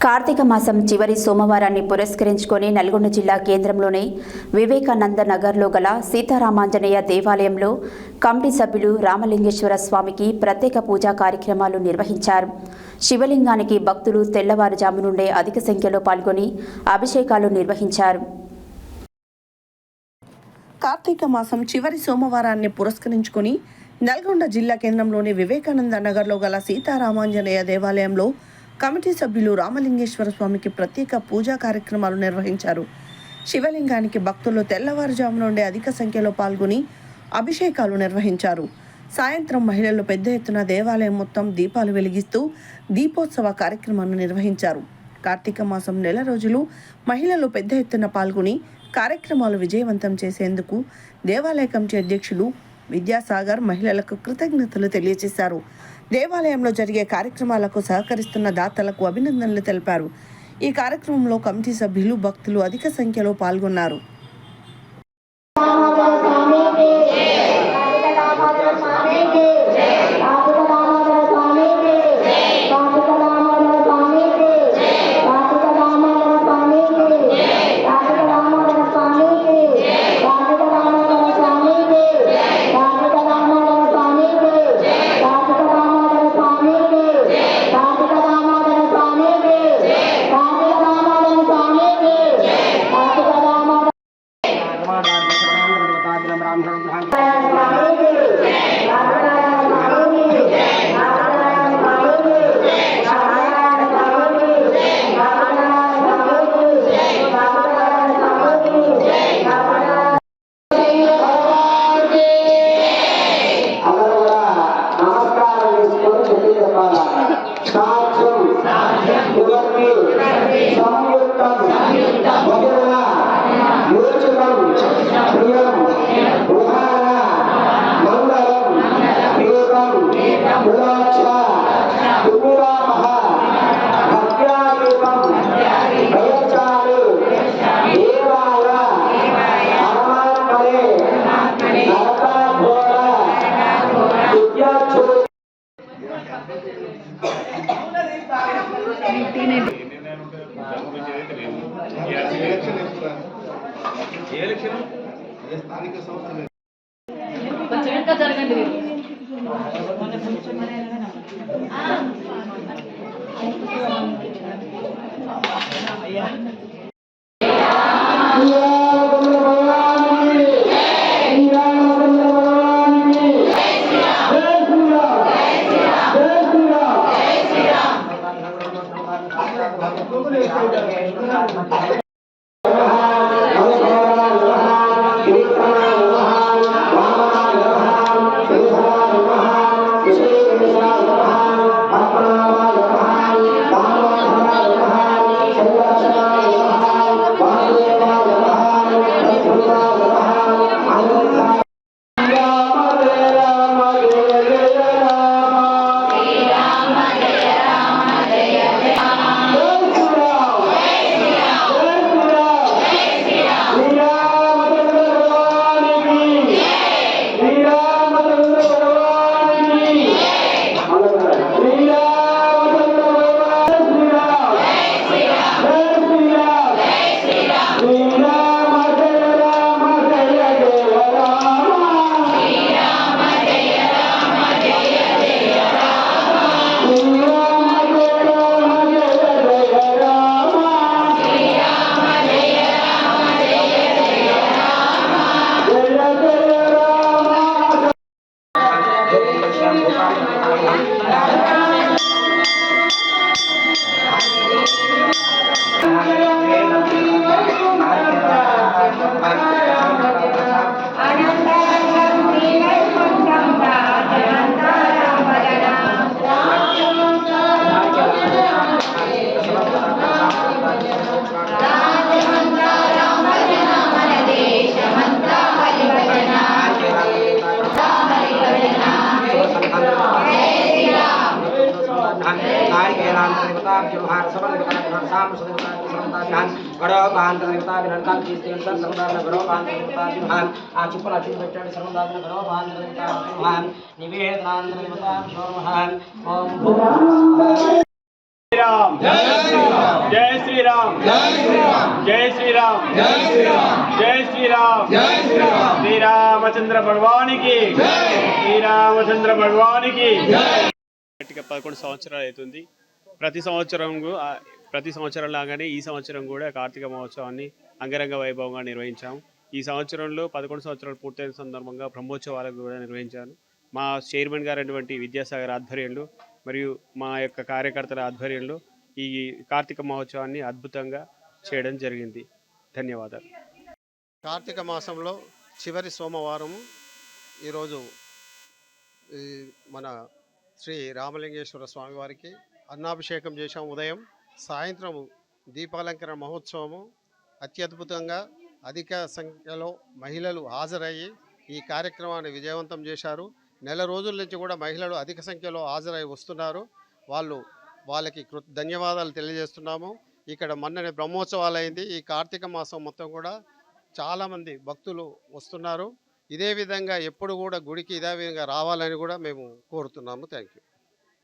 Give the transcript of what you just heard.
కార్తీక మాసం చివరి సోమవారాన్ని పురస్కరించుకొని నల్గొండ జిల్లా కేంద్రంలోని వివేకానంద నగర్లో గల సీతారామాంజనేయ దేవాలయంలో కమిటీ సభ్యులు రామలింగేశ్వర స్వామికి ప్రత్యేక పూజా కార్యక్రమాలు నిర్వహించారు. శివలింగానికి భక్తులు తెల్లవారుజాము నుండే అధిక సంఖ్యలో పాల్గొని అభిషేకాలు నిర్వహించారు. కార్తీక మాసం చివరి సోమవారాన్ని పురస్కరించుకొని నల్గొండ జిల్లా కేంద్రంలోని వివేకానంద నగర్లో గల సీతారామాంజనేయ దేవాలయంలో కమిటీ సభ్యులు రామలింగేశ్వర స్వామికి ప్రత్యేక పూజా కార్యక్రమాలు నిర్వహించారు. శివలింగానికి భక్తులు తెల్లవారుజాము నుండి అధిక సంఖ్యలో పాల్గొని అభిషేకాలు నిర్వహించారు. సాయంత్రం మహిళలు పెద్ద ఎత్తున దేవాలయం మొత్తం దీపాలు వెలిగిస్తూ దీపోత్సవ కార్యక్రమాన్ని నిర్వహించారు. కార్తీక మాసం నెల రోజులు మహిళలు పెద్ద ఎత్తున పాల్గొని కార్యక్రమాలు విజయవంతం చేసేందుకు దేవాలయ కమిటీ అధ్యక్షులు విద్యాసాగర్ మహిళలకు కృతజ్ఞతలు తెలియజేశారు. దేవాలయంలో జరిగే కార్యక్రమాలకు సహకరిస్తున్న దాతలకు అభినందనలు తెలిపారు. ఈ కార్యక్రమంలో కమిటీ సభ్యులు భక్తులు అధిక సంఖ్యలో పాల్గొన్నారు. निवेदनांतर्गत జై శ్రీరామ్ జై శ్రీరామ్ జై శ్రీరామ్ శ్రీరామచంద్ర భగవానికి శ్రీరామచంద్ర భగవానికి 11 సంవత్సరాలు అవుతుంది. ప్రతి సంవత్సరం లాగానే ఈ సంవత్సరం కూడా కార్తీక మహోత్సవాన్ని అంగరంగ వైభవంగా నిర్వహించాము. ఈ సంవత్సరంలో 11 సంవత్సరాలు పూర్తయిన సందర్భంగా బ్రహ్మోత్సవాలకు కూడా నిర్వహించాను. మా చైర్మన్ గారైనటువంటి విద్యాసాగర్ ఆధ్వర్యంలో మరియు మా యొక్క కార్యకర్తల ఆధ్వర్యంలో ఈ కార్తీక మహోత్సవాన్ని అద్భుతంగా చేయడం జరిగింది. ధన్యవాదాలు. కార్తీక మాసంలో చివరి సోమవారం ఈరోజు మన శ్రీ రామలింగేశ్వర స్వామి వారికి అన్నాభిషేకం చేశాం. ఉదయం సాయంత్రం దీపాలంకరణ మహోత్సవము అత్యద్భుతంగా అధిక సంఖ్యలో మహిళలు హాజరయ్యి ఈ కార్యక్రమాన్ని విజయవంతం చేశారు. నెల రోజుల నుంచి కూడా మహిళలు అధిక సంఖ్యలో హాజరై వస్తున్నారు. వాళ్ళకి ధన్యవాదాలు తెలియజేస్తున్నాము. ఇక్కడ మొన్ననే బ్రహ్మోత్సవాలు అయింది. ఈ కార్తీక మాసం మొత్తం కూడా చాలామంది భక్తులు వస్తున్నారు. ఇదే విధంగా ఎప్పుడు కూడా గుడికి ఇదే విధంగా రావాలని కూడా మేము కోరుతున్నాము. Thank you.